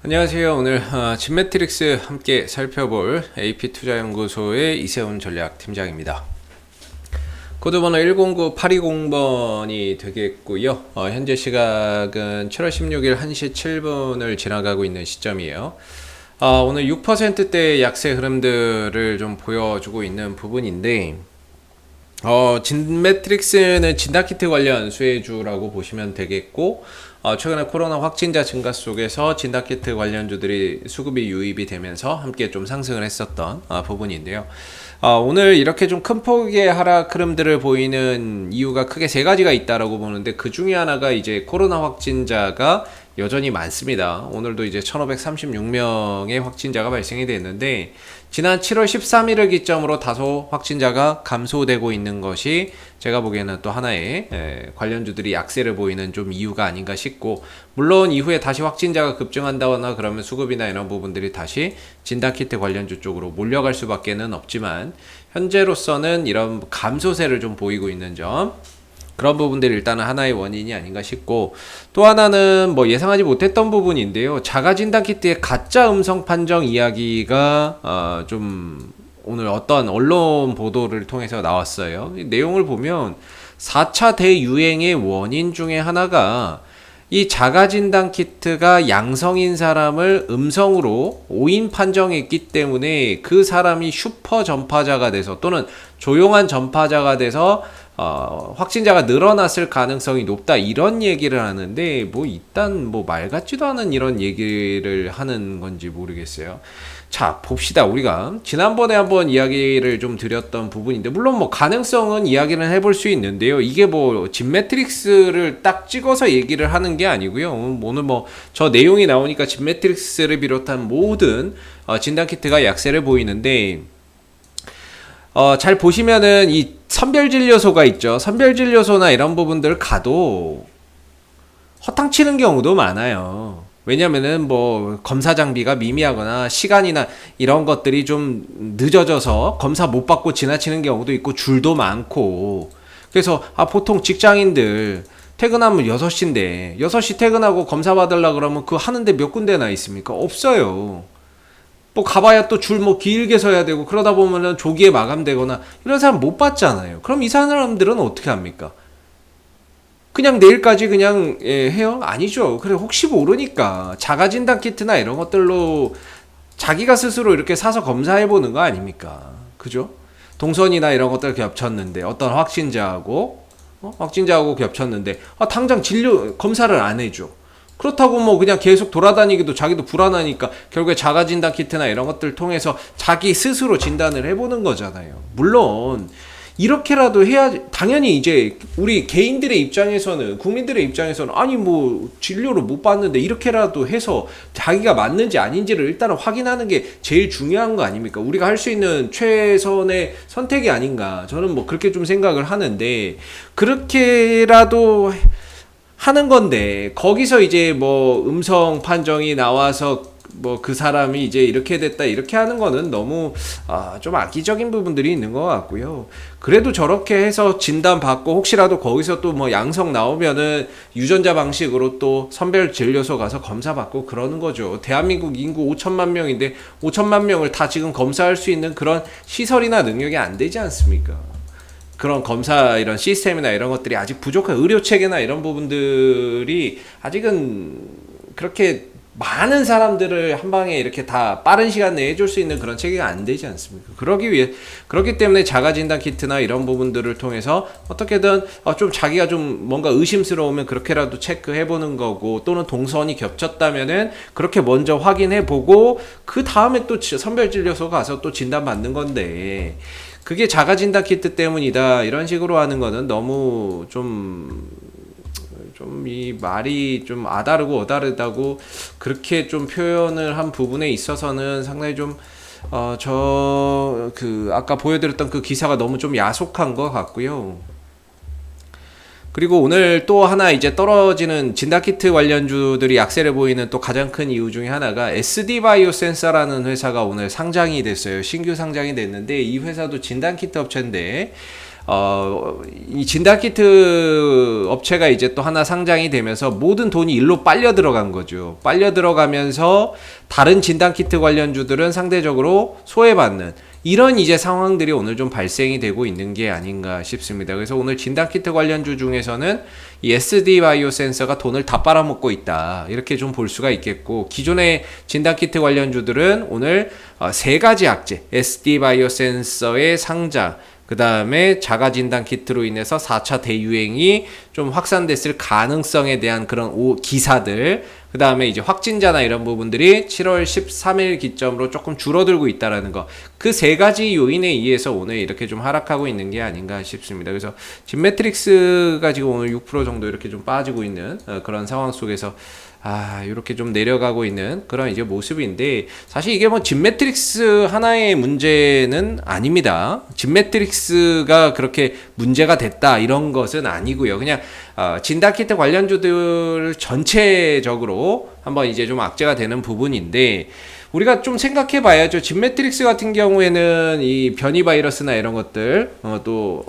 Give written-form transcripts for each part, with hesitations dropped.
안녕하세요. 오늘 진매트릭스 함께 살펴볼 AP투자연구소의 이세훈 전략팀장입니다. 코드번호 109820번이 되겠고요. 현재 시각은 7월 16일 1시 7분을 지나가고 있는 시점이에요. 오늘 6%대의 약세 흐름들을 좀 보여주고 있는 부분인데 진매트릭스는 진단키트 관련 수혜주라고 보시면 되겠고, 최근에 코로나 확진자 증가 속에서 진단키트 관련주들이 수급이 유입이 되면서 함께 좀 상승을 했었던 부분인데요. 오늘 이렇게 좀 큰 폭의 하락 흐름들을 보이는 이유가 크게 세 가지가 있다라고 보는데, 그 중에 하나가 이제 코로나 확진자가 여전히 많습니다. 오늘도 이제 1536명의 확진자가 발생이 됐는데, 지난 7월 13일을 기점으로 다소 확진자가 감소되고 있는 것이 제가 보기에는 또 하나의 관련주들이 약세를 보이는 좀 이유가 아닌가 싶고, 물론 이후에 다시 확진자가 급증한다거나 그러면 수급이나 이런 부분들이 다시 진단키트 관련주 쪽으로 몰려갈 수밖에는 없지만, 현재로서는 이런 감소세를 좀 보이고 있는 점, 그런 부분들이 일단은 하나의 원인이 아닌가 싶고, 또 하나는 뭐 예상하지 못했던 부분인데요. 자가 진단 키트의 가짜 음성 판정 이야기가 좀 오늘 어떤 언론 보도를 통해서 나왔어요. 이 내용을 보면 4차 대유행의 원인 중에 하나가 이 자가 진단 키트가 양성인 사람을 음성으로 오인 판정했기 때문에 그 사람이 슈퍼 전파자가 돼서 또는 조용한 전파자가 돼서 확진자가 늘어났을 가능성이 높다, 이런 얘기를 하는데, 뭐 일단 뭐 말 같지도 않은 이런 얘기를 하는 건지 모르겠어요. 자, 봅시다. 우리가 지난번에 한번 이야기를 좀 드렸던 부분인데, 물론 뭐 가능성은 이야기를 해볼 수 있는데요. 이게 뭐 진매트릭스를 딱 찍어서 얘기를 하는 게 아니고요. 오늘 뭐 저 내용이 나오니까 진매트릭스를 비롯한 모든 진단키트가 약세를 보이는데, 잘 보시면은 이 선별진료소가 있죠. 선별진료소나 이런 부분들 가도 허탕치는 경우도 많아요. 왜냐면은 뭐 검사 장비가 미미하거나 시간이나 이런 것들이 좀 늦어져서 검사 못 받고 지나치는 경우도 있고, 줄도 많고. 그래서 보통 직장인들 퇴근하면 6시인데 6시 퇴근하고 검사 받으려고 그러면 그 하는데 몇 군데나 있습니까? 없어요. 뭐 가봐야 또 줄 뭐 길게 서야 되고, 그러다 보면은 조기에 마감되거나 이런 사람 못 받잖아요. 그럼 이 사람들은 어떻게 합니까? 그냥 내일까지 그냥 해요? 아니죠. 그래, 혹시 모르니까 자가 진단 키트나 이런 것들로 자기가 스스로 이렇게 사서 검사해 보는 거 아닙니까? 그죠? 동선이나 이런 것들 겹쳤는데, 어떤 확진자하고 겹쳤는데 당장 진료 검사를 안 해줘. 그렇다고 뭐 그냥 계속 돌아다니기도 자기도 불안하니까 결국에 자가 진단 키트나 이런 것들 통해서 자기 스스로 진단을 해보는 거잖아요. 물론 이렇게라도 해야, 당연히 이제 우리 개인들의 입장에서는, 국민들의 입장에서는 아니 뭐 진료를 못 받는데 이렇게라도 해서 자기가 맞는지 아닌지를 일단은 확인하는 게 제일 중요한 거 아닙니까? 우리가 할 수 있는 최선의 선택이 아닌가, 저는 뭐 그렇게 좀 생각을 하는데, 그렇게라도 하는 건데 거기서 이제 뭐 음성 판정이 나와서 뭐 그 사람이 이제 이렇게 됐다 이렇게 하는 거는 너무 좀 악의적인 부분들이 있는 것 같고요. 그래도 저렇게 해서 진단 받고 혹시라도 거기서 또 뭐 양성 나오면은 유전자 방식으로 또 선별 진료소 가서 검사 받고 그러는 거죠. 대한민국 인구 5천만 명인데 5천만 명을 다 지금 검사할 수 있는 그런 시설이나 능력이 안 되지 않습니까? 그런 검사 이런 시스템이나 이런 것들이 아직 부족한, 의료 체계나 이런 부분들이 아직은 그렇게 많은 사람들을 한 방에 이렇게 다 빠른 시간 내에 해줄 수 있는 그런 체계가 안 되지 않습니까? 그렇기 때문에 자가 진단 키트나 이런 부분들을 통해서 어떻게든 좀 자기가 좀 뭔가 의심스러우면 그렇게라도 체크해 보는 거고, 또는 동선이 겹쳤다면은 그렇게 먼저 확인해 보고 그 다음에 또 선별진료소 가서 또 진단 받는 건데, 그게 자가 진단 키트 때문이다 이런 식으로 하는 거는 너무 좀 이 말이 좀 아다르고 어다르다고 그렇게 좀 표현을 한 부분에 있어서는 상당히 좀 아까 보여드렸던 그 기사가 너무 좀 야속한 것 같고요. 그리고 오늘 또 하나 이제 떨어지는 진단키트 관련주들이 약세를 보이는 또 가장 큰 이유 중에 하나가 SD바이오센서라는 회사가 오늘 상장이 됐어요. 신규 상장이 됐는데, 이 회사도 진단키트 업체인데 이 진단키트 업체가 이제 또 하나 상장이 되면서 모든 돈이 일로 빨려 들어간 거죠. 빨려 들어가면서 다른 진단키트 관련주들은 상대적으로 소외받는 이런 이제 상황들이 오늘 좀 발생이 되고 있는 게 아닌가 싶습니다. 그래서 오늘 진단키트 관련주 중에서는 이 SD 바이오 센서가 돈을 다 빨아먹고 있다. 이렇게 좀 볼 수가 있겠고, 기존의 진단키트 관련주들은 오늘 세 가지 악재, SD 바이오 센서의 상장, 그 다음에 자가진단 키트로 인해서 4차 대유행이 좀 확산됐을 가능성에 대한 그런 기사들, 그 다음에 이제 확진자나 이런 부분들이 7월 13일 기점으로 조금 줄어들고 있다라는 거, 그 세 가지 요인에 의해서 오늘 이렇게 좀 하락하고 있는 게 아닌가 싶습니다. 그래서 진매트릭스가 지금 오늘 6% 정도 이렇게 좀 빠지고 있는 그런 상황 속에서 이렇게 좀 내려가고 있는 그런 이제 모습인데, 사실 이게 뭐 진매트릭스 하나의 문제는 아닙니다. 진매트릭스가 그렇게 문제가 됐다 이런 것은 아니고요. 그냥 진단키트 관련주들 전체적으로 한번 이제 좀 악재가 되는 부분인데, 우리가 좀 생각해 봐야죠. 진매트릭스 같은 경우에는 이 변이 바이러스나 이런 것들 또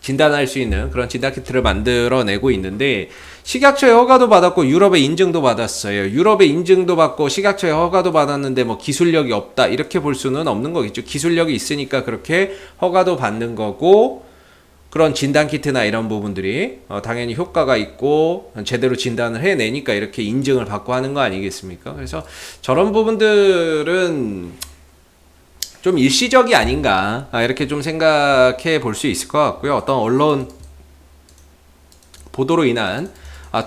진단할 수 있는 그런 진단키트를 만들어내고 있는데, 식약처의 허가도 받았고 유럽의 인증도 받았어요. 유럽의 인증도 받고 식약처의 허가도 받았는데 뭐 기술력이 없다 이렇게 볼 수는 없는 거겠죠. 기술력이 있으니까 그렇게 허가도 받는 거고, 그런 진단키트나 이런 부분들이 당연히 효과가 있고 제대로 진단을 해내니까 이렇게 인증을 받고 하는 거 아니겠습니까? 그래서 저런 부분들은 좀 일시적이 아닌가 이렇게 좀 생각해 볼 수 있을 것 같고요. 어떤 언론 보도로 인한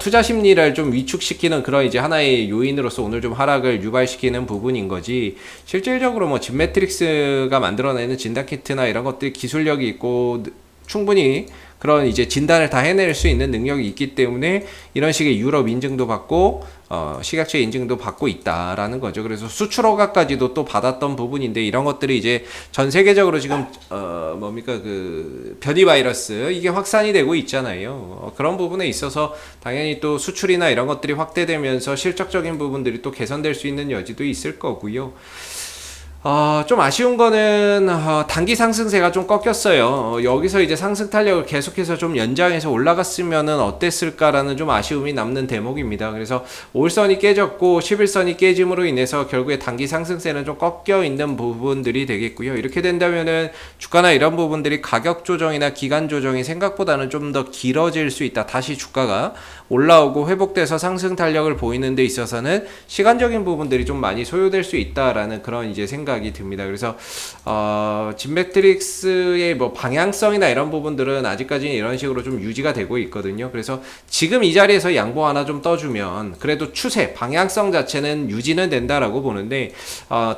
투자 심리를 좀 위축시키는 그런 이제 하나의 요인으로서 오늘 좀 하락을 유발시키는 부분인 거지, 실질적으로 뭐 진매트릭스가 만들어내는 진단키트나 이런 것들이 기술력이 있고 충분히 그런 이제 진단을 다 해낼 수 있는 능력이 있기 때문에 이런 식의 유럽 인증도 받고 식약처 인증도 받고 있다라는 거죠. 그래서 수출 허가까지도 또 받았던 부분인데, 이런 것들이 이제 전 세계적으로 지금 그 변이 바이러스 이게 확산이 되고 있잖아요. 그런 부분에 있어서 당연히 또 수출이나 이런 것들이 확대되면서 실적적인 부분들이 또 개선될 수 있는 여지도 있을 거고요. 좀 아쉬운 거는 단기 상승세가 좀 꺾였어요. 여기서 이제 상승 탄력을 계속해서 좀 연장해서 올라갔으면은 어땠을까라는 좀 아쉬움이 남는 대목입니다. 그래서 5일선이 깨졌고 11선이 깨짐으로 인해서 결국에 단기 상승세는 좀 꺾여 있는 부분들이 되겠고요. 이렇게 된다면은 주가나 이런 부분들이 가격 조정이나 기간 조정이 생각보다는 좀 더 길어질 수 있다. 다시 주가가 올라오고 회복돼서 상승 탄력을 보이는 데 있어서는 시간적인 부분들이 좀 많이 소요될 수 있다라는 그런 이제 생각이 듭니다. 그래서 진매트릭스의 뭐 방향성이나 이런 부분들은 아직까지는 이런 식으로 좀 유지가 되고 있거든요. 그래서 지금 이 자리에서 양보 하나 좀 떠주면 그래도 추세 방향성 자체는 유지는 된다라고 보는데,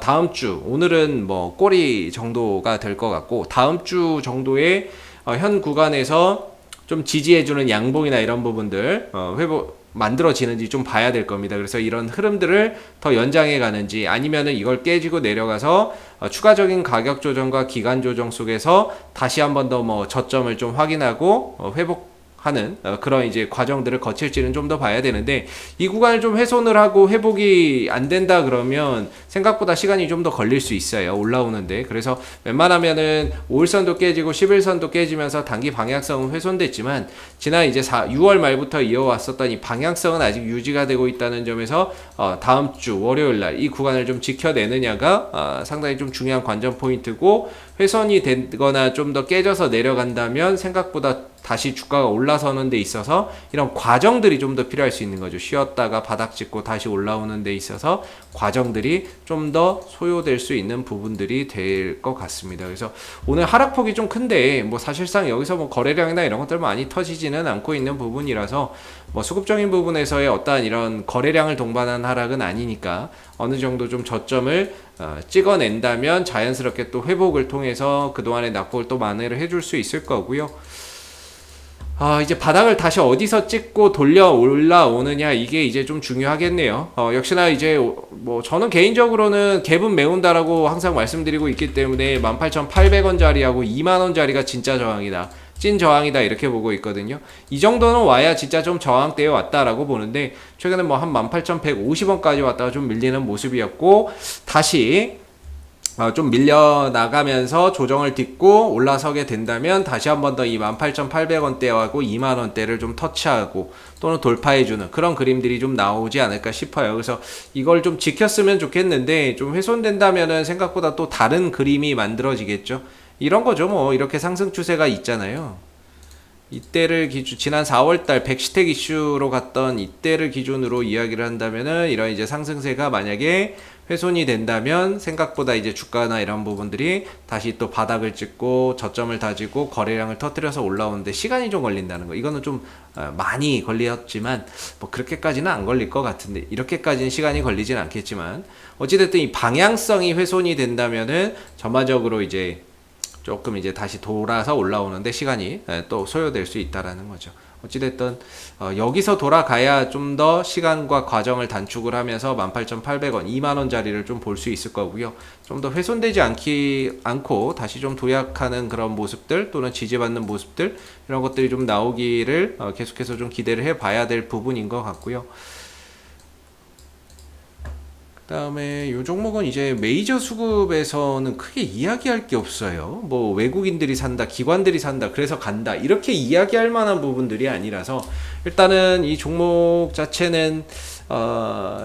다음 주 오늘은 뭐 꼬리 정도가 될 것 같고, 다음 주 정도의 현 구간에서 좀 지지해주는 양봉이나 이런 부분들 회복 만들어지는지 좀 봐야 될 겁니다. 그래서 이런 흐름들을 더 연장해 가는지, 아니면은 이걸 깨지고 내려가서 추가적인 가격 조정과 기간 조정 속에서 다시 한 번 더 뭐 저점을 좀 확인하고 회복하는 그런 이제 과정들을 거칠지는 좀 더 봐야 되는데, 이 구간을 좀 훼손을 하고 회복이 안 된다 그러면 생각보다 시간이 좀 더 걸릴 수 있어요, 올라오는데. 그래서 웬만하면은 5일선도 깨지고 11선도 깨지면서 단기 방향성은 훼손됐지만, 지난 이제 6월 말부터 이어왔었던 이 방향성은 아직 유지가 되고 있다는 점에서 다음 주 월요일날 이 구간을 좀 지켜내느냐가 상당히 좀 중요한 관전 포인트고, 훼손이 되거나 좀 더 깨져서 내려간다면 생각보다 다시 주가가 올라서는 데 있어서 이런 과정들이 좀 더 필요할 수 있는 거죠. 쉬었다가 바닥 찍고 다시 올라오는 데 있어서 과정들이 좀 더 소요될 수 있는 부분들이 될 것 같습니다. 그래서 오늘 하락폭이 좀 큰데 뭐 사실상 여기서 뭐 거래량이나 이런 것들 많이 터지지는 않고 있는 부분이라서 뭐 수급적인 부분에서의 어떠한 이런 거래량을 동반한 하락은 아니니까 어느 정도 좀 저점을 찍어낸다면 자연스럽게 또 회복을 통해서 그동안의 낙폭을 또 만회를 해줄 수 있을 거고요. 이제 바닥을 다시 어디서 찍고 돌려 올라오느냐, 이게 이제 좀 중요하겠네요. 역시나 이제 뭐 저는 개인적으로는 갭은 메운다라고 항상 말씀드리고 있기 때문에 18,800원짜리하고 2만원짜리가 진짜 저항이다, 찐 저항이다 이렇게 보고 있거든요. 이 정도는 와야 진짜 좀 저항대에 왔다라고 보는데, 최근에 뭐 한 18,150원까지 왔다가 좀 밀리는 모습이었고, 다시 좀 밀려나가면서 조정을 딛고 올라서게 된다면 다시 한 번 더 이 18,800원대하고 2만원대를 좀 터치하고 또는 돌파해주는 그런 그림들이 좀 나오지 않을까 싶어요. 그래서 이걸 좀 지켰으면 좋겠는데 좀 훼손된다면은 생각보다 또 다른 그림이 만들어지겠죠. 이런 거죠. 뭐 이렇게 상승 추세가 있잖아요. 이때를 지난 4월달 백시텍 이슈로 갔던 이때를 기준으로 이야기를 한다면은 이런 이제 상승세가 만약에 훼손이 된다면 생각보다 이제 주가나 이런 부분들이 다시 또 바닥을 찍고 저점을 다지고 거래량을 터뜨려서 올라오는데 시간이 좀 걸린다는 거. 이거는 좀 많이 걸렸지만 뭐 그렇게까지는 안 걸릴 것 같은데 이렇게까지는 시간이 걸리진 않겠지만 어찌됐든 이 방향성이 훼손이 된다면은 전반적으로 이제 조금 이제 다시 돌아서 올라오는데 시간이 또 소요될 수 있다라는 거죠. 어찌됐든 여기서 돌아가야 좀 더 시간과 과정을 단축을 하면서 18,800원, 2만원짜리를 좀 볼 수 있을 거고요. 좀 더 훼손되지 않고 다시 좀 도약하는 그런 모습들 또는 지지받는 모습들 이런 것들이 좀 나오기를 계속해서 좀 기대를 해봐야 될 부분인 것 같고요. 그다음에 이 종목은 이제 메이저 수급에서는 크게 이야기할 게 없어요. 뭐 외국인들이 산다, 기관들이 산다, 그래서 간다 이렇게 이야기할 만한 부분들이 아니라서 일단은 이 종목 자체는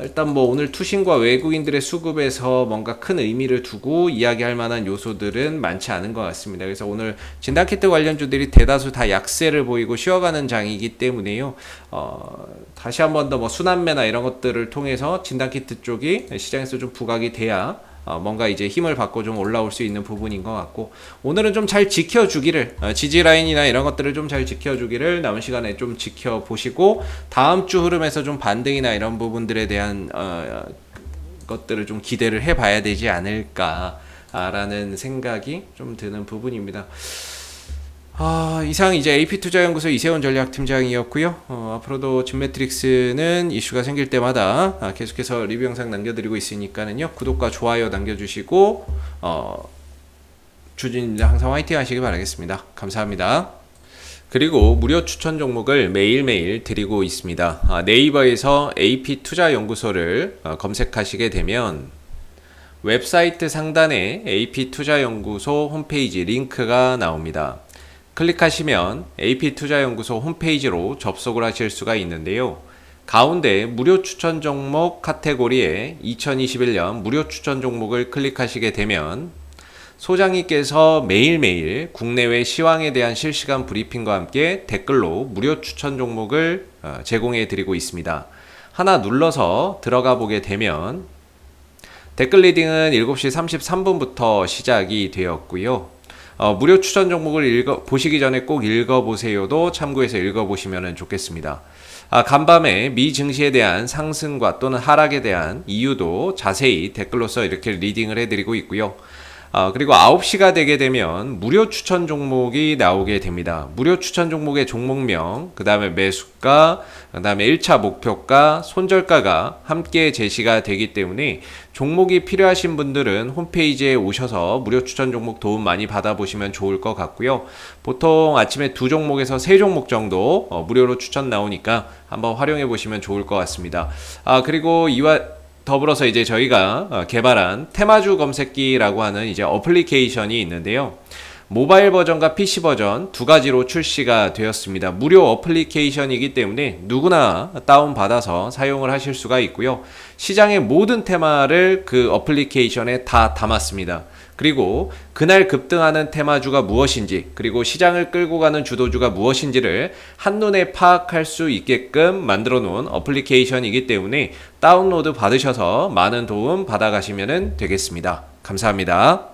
일단 뭐 오늘 투신과 외국인들의 수급에서 뭔가 큰 의미를 두고 이야기할 만한 요소들은 많지 않은 것 같습니다. 그래서 오늘 진단키트 관련주들이 대다수 다 약세를 보이고 쉬어가는 장이기 때문에요. 다시 한 번 더 뭐 순환매나 이런 것들을 통해서 진단키트 쪽이 시장에서 좀 부각이 돼야 뭔가 이제 힘을 받고 좀 올라올 수 있는 부분인 것 같고 오늘은 좀 잘 지켜주기를 지지 라인이나 이런 것들을 좀 잘 지켜주기를 남은 시간에 좀 지켜보시고 다음 주 흐름에서 좀 반등이나 이런 부분들에 대한 것들을 좀 기대를 해봐야 되지 않을까라는 생각이 좀 드는 부분입니다. 이상 이제 AP투자연구소 이세훈 전략팀장이었고요. 앞으로도 진매트릭스는 이슈가 생길 때마다 계속해서 리뷰 영상 남겨드리고 있으니까는요. 구독과 좋아요 남겨주시고 주진입니다. 항상 화이팅 하시기 바라겠습니다. 감사합니다. 그리고 무료 추천 종목을 매일매일 드리고 있습니다. 네이버에서 AP투자연구소를 검색하시게 되면 웹사이트 상단에 AP투자연구소 홈페이지 링크가 나옵니다. 클릭하시면 AP투자연구소 홈페이지로 접속을 하실 수가 있는데요. 가운데 무료 추천 종목 카테고리에 2021년 무료 추천 종목을 클릭하시게 되면 소장님께서 매일매일 국내외 시황에 대한 실시간 브리핑과 함께 댓글로 무료 추천 종목을 제공해 드리고 있습니다. 하나 눌러서 들어가 보게 되면 댓글 리딩은 7시 33분부터 시작이 되었고요. 무료 추천 종목을 보시기 전에 꼭 읽어보세요도 참고해서 읽어보시면 좋겠습니다. 간밤에 미 증시에 대한 상승과 또는 하락에 대한 이유도 자세히 댓글로서 이렇게 리딩을 해드리고 있고요. 그리고 9시가 되게 되면 무료 추천 종목이 나오게 됩니다. 무료 추천 종목의 종목명, 그 다음에 매수가, 그 다음에 1차 목표가, 손절가가 함께 제시가 되기 때문에 종목이 필요하신 분들은 홈페이지에 오셔서 무료 추천 종목 도움 많이 받아보시면 좋을 것 같고요. 보통 아침에 2종목에서 3종목 정도 무료로 추천 나오니까 한번 활용해 보시면 좋을 것 같습니다. 그리고 더불어서 이제 저희가 개발한 테마주 검색기라고 하는 이제 어플리케이션이 있는데요. 모바일 버전과 PC 버전 두 가지로 출시가 되었습니다. 무료 어플리케이션이기 때문에 누구나 다운받아서 사용을 하실 수가 있고요. 시장의 모든 테마를 그 어플리케이션에 다 담았습니다. 그리고 그날 급등하는 테마주가 무엇인지 그리고 시장을 끌고 가는 주도주가 무엇인지를 한눈에 파악할 수 있게끔 만들어 놓은 어플리케이션이기 때문에 다운로드 받으셔서 많은 도움 받아가시면 되겠습니다. 감사합니다.